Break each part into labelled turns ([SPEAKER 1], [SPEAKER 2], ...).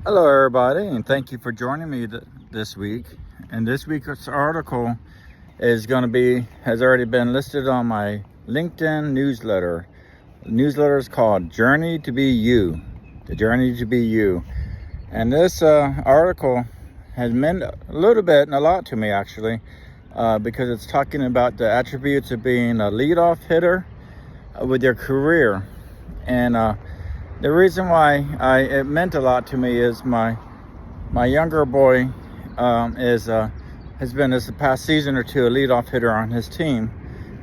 [SPEAKER 1] Hello, everybody, and thank you for joining me this week. And this week's article has already been listed on my LinkedIn newsletter. The newsletter is called Journey to Be You. The Journey to Be You. And this article has meant a little bit and a lot to me, actually, because it's talking about the attributes of being a leadoff hitter with your career. And the reason why it meant a lot to me is my younger boy has been this past season or two a leadoff hitter on his team,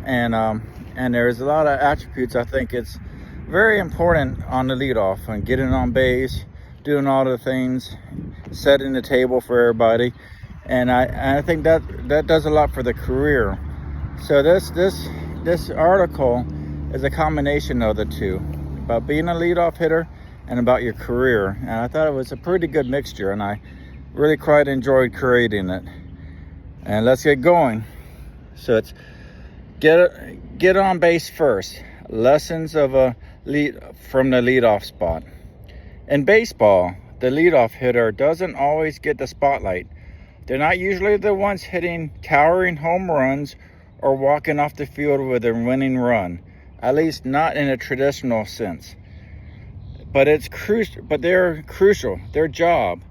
[SPEAKER 1] and there's a lot of attributes I think it's very important on the leadoff and getting on base, doing all the things, setting the table for everybody, and I think that does a lot for the career. So this article is a combination of the two, about being a leadoff hitter and about your career. And I thought it was a pretty good mixture, and I really quite enjoyed creating it. And let's get going. So it's get on base first. Lessons of a lead from the leadoff spot. In baseball, the leadoff hitter doesn't always get the spotlight. They're not usually the ones hitting towering home runs or walking off the field with a winning run. At least not in a traditional sense. But they're crucial. Their job: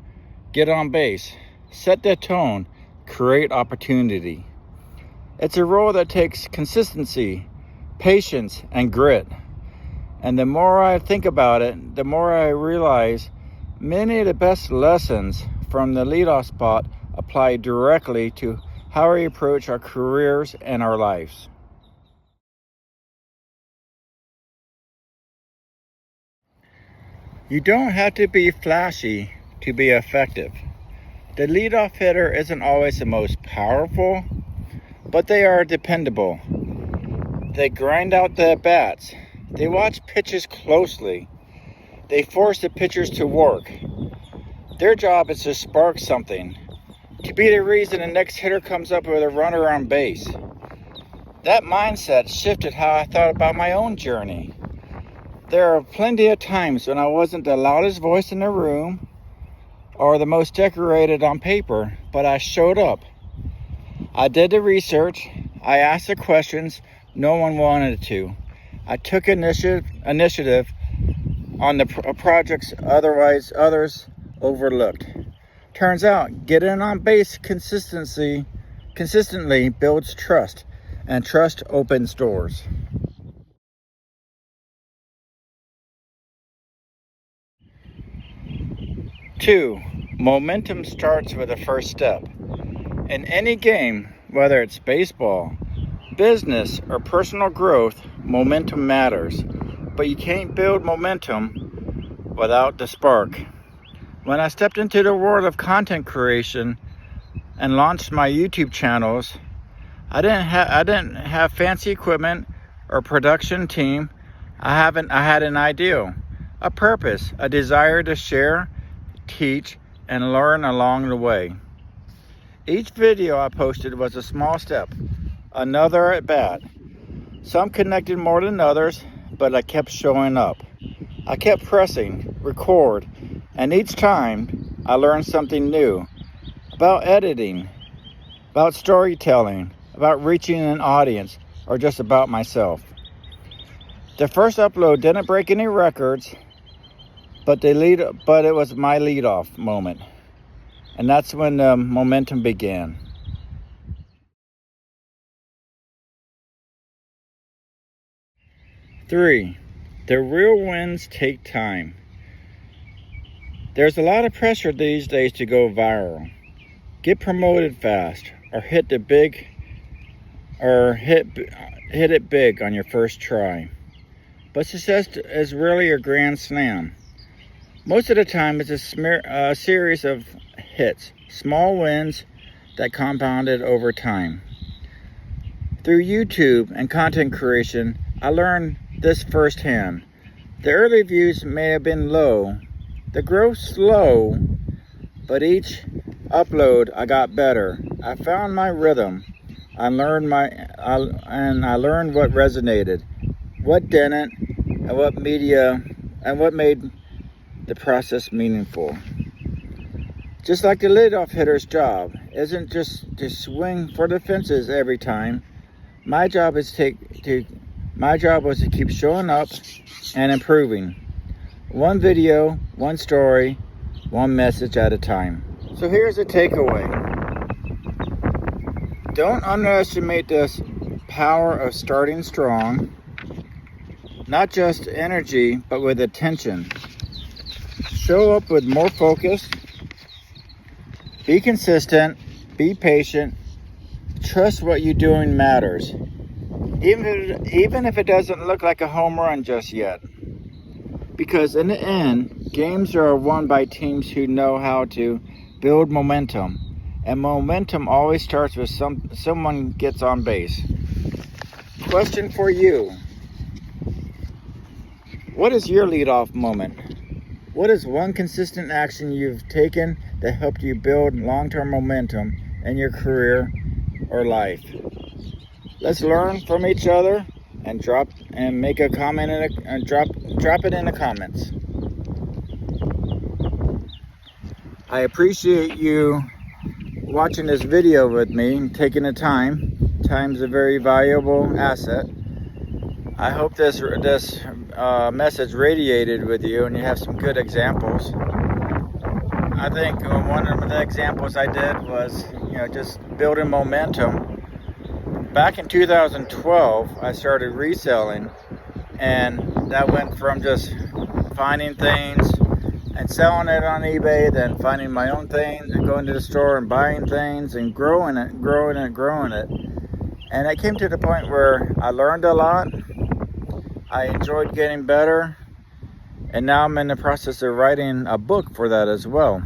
[SPEAKER 1] get on base, set the tone, create opportunity. It's a role that takes consistency, patience, and grit. And the more I think about it, the more I realize many of the best lessons from the leadoff spot apply directly to how we approach our careers and our lives. You don't have to be flashy to be effective. The leadoff hitter isn't always the most powerful, but they are dependable. They grind out the at-bats. They watch pitches closely. They force the pitchers to work. Their job is to spark something, to be the reason the next hitter comes up with a runner on base. That mindset shifted how I thought about my own journey. There are plenty of times when I wasn't the loudest voice in the room or the most decorated on paper, but I showed up. I did the research. I asked the questions no one wanted to. I took initiative on the projects otherwise others overlooked. Turns out, getting on base consistently builds trust, and trust opens doors. 2. Momentum starts with the first step. In any game, whether it's baseball, business, or personal growth, momentum matters. But you can't build momentum without the spark. When I stepped into the world of content creation and launched my YouTube channels, I didn't have fancy equipment or production team. I had an ideal, a purpose, a desire to share, teach, and learn along the way. Each video I posted was a small step, another at bat. Some connected more than others, but I kept showing up. I kept pressing record, and each time I learned something new about editing, about storytelling, about reaching an audience, or just about myself. The first upload didn't break any records, but it was my leadoff moment. And that's when the momentum began. 3. The real wins take time. There's a lot of pressure these days to go viral, get promoted fast, or hit it big on your first try. But success is really a grand slam. Most of the time, it's a series of hits, small wins that compounded over time. Through YouTube and content creation, I learned this firsthand. The early views may have been low, the growth slow, but each upload I got better. I found my rhythm. I learned what resonated, what didn't, and what made the process meaningful. Just like the leadoff hitter's job isn't just to swing for the fences every time. My job was to keep showing up and improving. One video, one story, one message at a time. So here's a takeaway. Don't underestimate this power of starting strong. Not just energy, but with attention. Show up with more focus. Be consistent. Be patient. Trust what you're doing matters. Even if it doesn't look like a home run just yet. Because in the end, games are won by teams who know how to build momentum. And momentum always starts with someone gets on base. Question for you. What is your leadoff moment? What is one consistent action you've taken that helped you build long-term momentum in your career or life? Let's learn from each other and make a comment and drop it in the comments. I appreciate you watching this video with me and taking the time. Time's a very valuable asset. I hope this message radiated with you and you have some good examples. I think one of the examples I did was, just building momentum. Back in 2012, I started reselling, and that went from just finding things and selling it on eBay, then finding my own things and going to the store and buying things and growing it. And it came to the point where I learned a lot. I enjoyed getting better. And now I'm in the process of writing a book for that as well.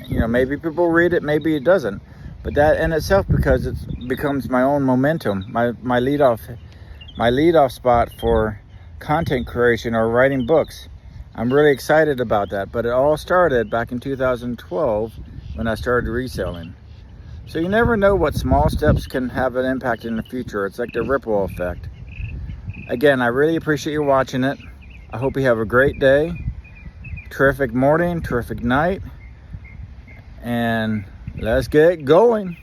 [SPEAKER 1] Maybe people read it, maybe it doesn't. But that in itself, because it becomes my own momentum, my leadoff spot for content creation or writing books. I'm really excited about that. But it all started back in 2012 when I started reselling. So you never know what small steps can have an impact in the future. It's like the ripple effect. Again, I really appreciate you watching it. I hope you have a great day, terrific morning, terrific night, and let's get going.